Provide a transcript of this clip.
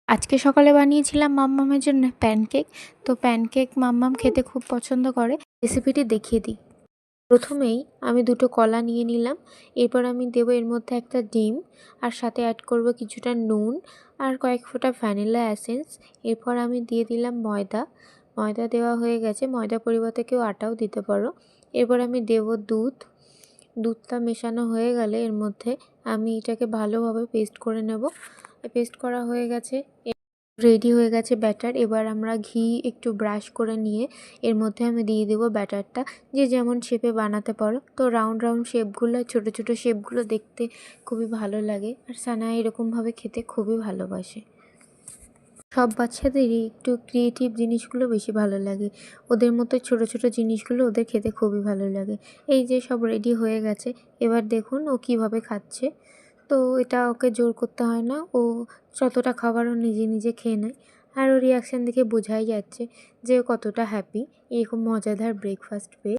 আজকে সকালে বানিয়েছিলাম মাম্মামের জন্য প্যানকেক। তো প্যানকেক মাম্মাম খেতে খুব পছন্দ করে। রেসিপিটি দেখিয়ে দিই। প্রথমেই আমি দুটো কলা নিয়ে নিলাম। এরপর আমি দেবো এর মধ্যে একটা ডিম, আর সাথে অ্যাড করব কিছুটা নুন আর কয়েক ফোঁটা ভ্যানিলা এসেন্স। এরপর আমি দিয়ে দিলাম ময়দা। ময়দা দেওয়া হয়ে গেছে, ময়দা পরিবর্তে কেউ আটাও দিতে পারো। এরপর আমি দেবো দুধ। দুধটা মেশানো হয়ে গেলে এর মধ্যে আমি এটাকে ভালোভাবে পেস্ট করে নেব। পেস্ট করা হয়ে গেছে, রেডি হয়ে গেছে ব্যাটার। এবার আমরা ঘি একটু ব্রাশ করে নিয়ে এর মধ্যে আমি দিয়ে দেবো ব্যাটারটা। যে যেমন শেপে বানাতে পারো। তো রাউন্ড রাউন্ড শেপগুলো, ছোট ছোট শেপগুলো দেখতে খুবই ভালো লাগে, আর সানা এরকমভাবে খেতে খুবই ভালোবাসে। সব বাচ্চাদেরই একটু ক্রিয়েটিভ জিনিসগুলো বেশি ভালো লাগে। ওদের মতো ছোট ছোট জিনিসগুলো ওদের খেতে খুবই ভালো লাগে। এই যে সব রেডি হয়ে গেছে, এবার দেখুন ও কীভাবে খাচ্ছে। তো এটা ওকে জোর করতে হয় না, ও যতটা খাবার ও নিজে নিজে খেয়ে নেয়। আর ওর রিয়াকশান দেখে বোঝাই যাচ্ছে যে ও কতটা হ্যাপি এরকম মজাদার ব্রেকফাস্ট পেয়ে।